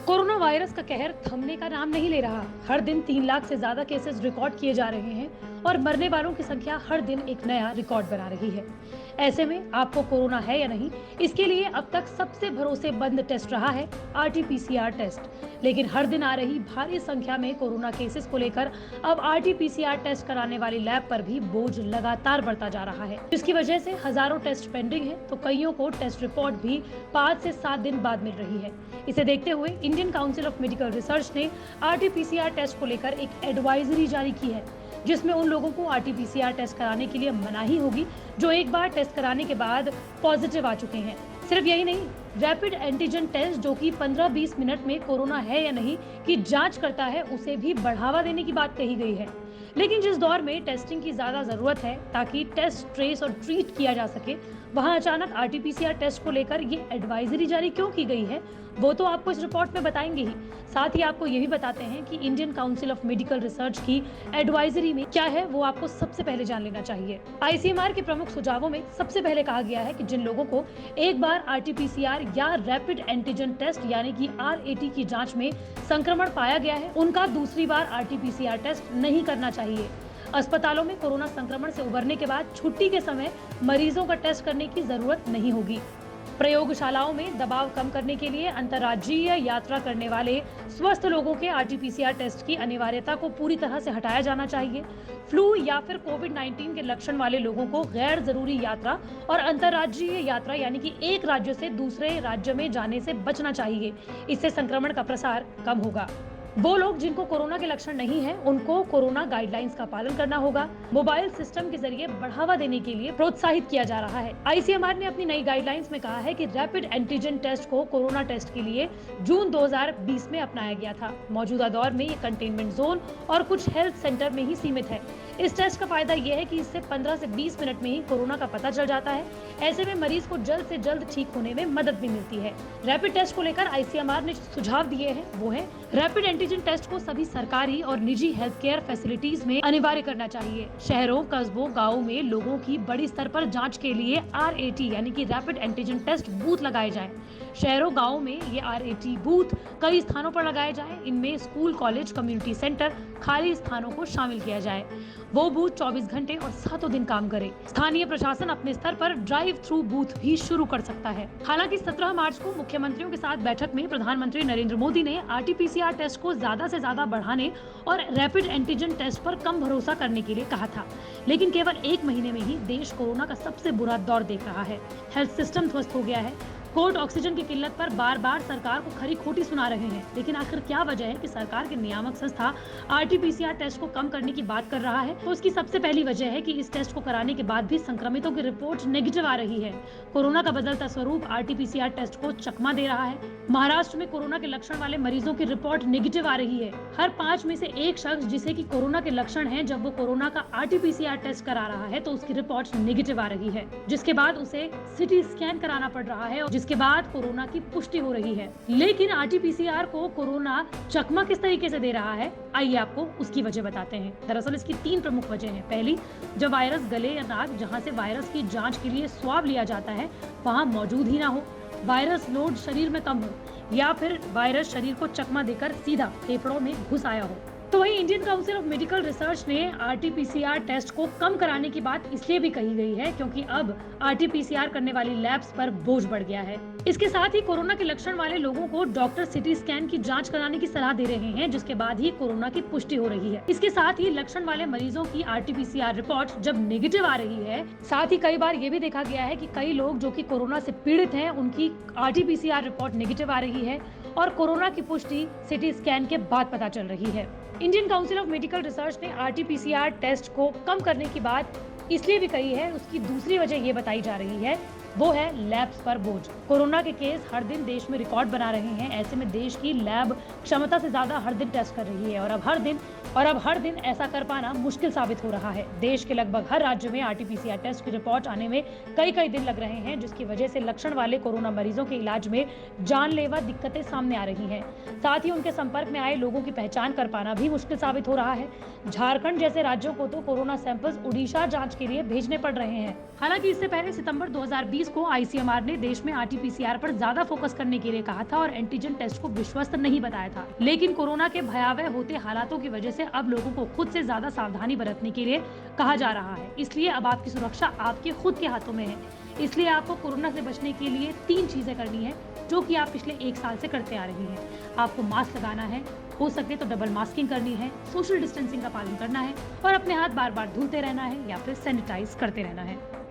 Corona virus का कहर थमने का नाम नहीं ले रहा। हर दिन 3 लाख से ज्यादा केसेस रिकॉर्ड किए जा रहे हैं और मरने वालों की संख्या हर दिन एक नया रिकॉर्ड बना रही है। ऐसे में आपको कोरोना है या नहीं, इसके लिए अब तक सबसे भरोसेमंद टेस्ट रहा है आरटी-पीसीआर टेस्ट। लेकिन हर दिन आ रही भारी संख्या में कोरोना केसेस को लेकर अब आरटी-पीसीआर टेस्ट कराने वाली लैब पर भी बोझ लगातार बढ़ता जा रहा है, जिसकी वजह से हजारों टेस्ट पेंडिंग है तो कईयों को टेस्ट रिपोर्ट भी 5 से 7 दिन बाद मिल रही है। इसे देखते हुए Indian council of medical research ने आरटी-पीसीआर टेस्ट को लेकर एक एडवाइजरी जारी की है, जिसमें उन लोगों को आरटी-पीसीआर टेस्ट कराने के लिए मनाही होगी जो एक बार टेस्ट कराने के बाद पॉजिटिव आ चुके हैं। सिर्फ यही नहीं, रैपिड एंटीजन टेस्ट जो कि 15-20 मिनट में कोरोना है या नहीं की जांच करता है, उसे भी बढ़ावा देने की बात कही गई है। लेकिन जिस दौर में टेस्टिंग की ज्यादा जरूरत है ताकि टेस्ट, ट्रेस और ट्रीट किया जा सके, वहां अचानक आरटी-पीसीआर टेस्ट को लेकर ये एडवाइजरी जारी क्यों की गई है, वो तो आपको इस रिपोर्ट में बताएंगे ही। साथ ही आपको ये भी बताते हैं कि Indian council of medical research की एडवाइजरी में क्या है, वो आपको सबसे पहले जान लेना चाहिए। आईसीएमआर के प्रमुख सुझावों में सबसे पहले कहा गया है कि जिन लोगों को एक बार आरटी-पीसीआर या रैपिड एंटीजन टेस्ट यानी कि आरएटी की जांच में संक्रमण पाया गया है, उनका दूसरी बार आरटी-पीसीआर टेस्ट नहीं करना चाहिए। अस्पतालों में कोरोना संक्रमण से उबरने के बाद छुट्टी के समय मरीजों का टेस्ट करने की जरूरत नहीं होगी। प्रयोगशालाओं में दबाव कम करने के लिए अंतर्राज्यीय यात्रा करने वाले स्वस्थ लोगों के आरटी-पीसीआर टेस्ट की अनिवार्यता को पूरी तरह से हटाया जाना चाहिए। फ्लू या फिर कोविड-19 के लक्षण वाले लोगों को गैर जरूरी यात्रा और अंतर्राज्यीय यात्रा यानी कि एक राज्य से दूसरे राज्य में जाने से बचना चाहिए। इससे संक्रमण का प्रसार कम होगा। वो लोग जिनको कोरोना के लक्षण नहीं है, उनको कोरोना गाइडलाइंस का पालन करना होगा। मोबाइल सिस्टम के जरिए बढ़ावा देने के लिए प्रोत्साहित किया जा रहा है। आईसीएमआर ने अपनी नई गाइडलाइंस में कहा है कि रैपिड एंटीजन टेस्ट को कोरोना टेस्ट के लिए जून 2020 में अपनाया गया था। मौजूदा दौर में ये कंटेनमेंट जोन और कुछ हेल्थ सेंटर में ही सीमित है। इस टेस्ट का फायदा यह है कि इससे 15 से 20 मिनट में ही कोरोना का पता चल जाता है। ऐसे में मरीज को जल्द से जल्द ठीक होने में मदद भी मिलती है। रैपिड टेस्ट को लेकर आईसीएमआर ने सुझाव दिए हैं, वो है रैपिड एंटीजन टेस्ट को सभी सरकारी और निजी हेल्थ केयर फैसिलिटीज में अनिवार्य करना चाहिए। शहरों, कस्बों, गाँव में लोगों की बड़ी स्तर पर जाँच के लिए आरएटी यानी कि रैपिड एंटीजन टेस्ट बूथ लगाए जाए। शहरों, गाँव में ये आरएटी बूथ कई स्थानों पर लगाए जाए। इनमें स्कूल, कॉलेज, कम्युनिटी सेंटर, खाली स्थानों को शामिल किया जाए। वो बूथ 24 घंटे और 7 दिन काम करे। स्थानीय प्रशासन अपने स्तर पर ड्राइव थ्रू बूथ भी शुरू कर सकता है। हालांकि 17 मार्च को मुख्यमंत्रियों के साथ बैठक में प्रधानमंत्री नरेंद्र मोदी ने आरटी-पीसीआर टेस्ट को ज्यादा से ज्यादा बढ़ाने और रैपिड एंटीजन टेस्ट पर कम भरोसा करने के लिए कहा था। लेकिन केवल 1 महीने में ही देश कोरोना का सबसे बुरा दौर देख रहा है। हेल्थ सिस्टम ध्वस्त हो गया है। कोर्ट ऑक्सीजन की किल्लत पर बार बार सरकार को खरी खोटी सुना रहे हैं। लेकिन आखिर क्या वजह है कि सरकार के नियामक संस्था आरटी-पीसीआर टेस्ट को कम करने की बात कर रहा है? तो उसकी सबसे पहली वजह है कि इस टेस्ट को कराने के बाद भी संक्रमितों की रिपोर्ट नेगेटिव आ रही है। कोरोना का बदलता स्वरूप आरटी-पीसीआर टेस्ट को चकमा दे रहा है। महाराष्ट्र में कोरोना के लक्षण वाले मरीजों की रिपोर्ट नेगेटिव आ रही है। हर 5 में से 1 शख्स जिसे की कोरोना के लक्षण है, जब वो कोरोना का आरटी-पीसीआर टेस्ट करा रहा है तो उसकी रिपोर्ट नेगेटिव आ रही है, जिसके बाद उसे सिटी स्कैन कराना पड़ रहा है, जिसके बाद कोरोना की पुष्टि हो रही है। लेकिन आरटी-पीसीआर को कोरोना चकमा किस तरीके से दे रहा है, आइए आपको उसकी वजह बताते हैं। दरअसल इसकी 3 प्रमुख वजह हैं। पहली, जब वायरस गले या नाक, जहां से वायरस की जांच के लिए स्वाब लिया जाता है, वहां मौजूद ही ना हो, वायरस लोड शरीर में कम हो, या फिर वायरस शरीर को चकमा देकर सीधा फेफड़ों में घुस आया हो। तो वहीं Indian council of medical research ने आरटी-पीसीआर टेस्ट को कम कराने की बात इसलिए भी कही गई है क्योंकि अब आरटी-पीसीआर करने वाली लैब्स पर बोझ बढ़ गया है। इसके साथ ही कोरोना के लक्षण वाले लोगों को डॉक्टर सिटी स्कैन की जांच कराने की सलाह दे रहे हैं, जिसके बाद ही कोरोना की पुष्टि हो रही है। इसके साथ ही लक्षण वाले मरीजों की आरटी-पीसीआर रिपोर्ट जब नेगेटिव आ रही है, साथ ही कई बार ये भी देखा गया है कि कई लोग जो कि कोरोना से पीड़ित हैं, उनकी आरटी-पीसीआर रिपोर्ट नेगेटिव आ रही है और कोरोना की पुष्टि सिटी स्कैन के बाद पता चल रही है। Indian council of medical research ने आरटी-पीसीआर टेस्ट को कम करने की बात इसलिए भी कही है, उसकी दूसरी वजह ये बताई जा रही है, वो है लैब्स पर बोझ। कोरोना के केस हर दिन देश में रिकॉर्ड बना रहे हैं। ऐसे में देश की लैब क्षमता से ज्यादा हर दिन टेस्ट कर रही है और अब हर दिन ऐसा कर पाना मुश्किल साबित हो रहा है। देश के लगभग हर राज्य में आरटी-पीसीआर टेस्ट की रिपोर्ट आने में कई दिन लग रहे हैं, जिसकी वजह से लक्षण वाले कोरोना मरीजों के इलाज में जानलेवा दिक्कतें सामने आ रही हैं। साथ ही उनके संपर्क में आए लोगों की पहचान कर पाना भी मुश्किल साबित हो रहा है। झारखंड जैसे राज्यों को तो कोरोना सैंपल्स उड़ीसा जांच के लिए भेजने पड़ रहे हैं। हालांकि इससे पहले सितंबर 2020 2020 को आईसीएमआर ने देश में आरटीपीसीआर पर ज्यादा फोकस करने के लिए कहा था और एंटीजन टेस्ट को विश्वस्त नहीं बताया था। लेकिन कोरोना के भयावह होते हालातों की वजह से अब लोगों को खुद से ज्यादा सावधानी बरतने के लिए कहा जा रहा है। इसलिए अब आपकी सुरक्षा आपके खुद के हाथों में है। इसलिए आपको कोरोना से बचने के लिए 3 चीजें करनी है, जो कि आप पिछले 1 साल से करते आ रही हैं। आपको मास्क लगाना है, हो सके तो डबल मास्किंग करनी है, सोशल डिस्टेंसिंग का पालन करना है और अपने हाथ बार-बार धुलते रहना है या फिर सैनिटाइज करते रहना है।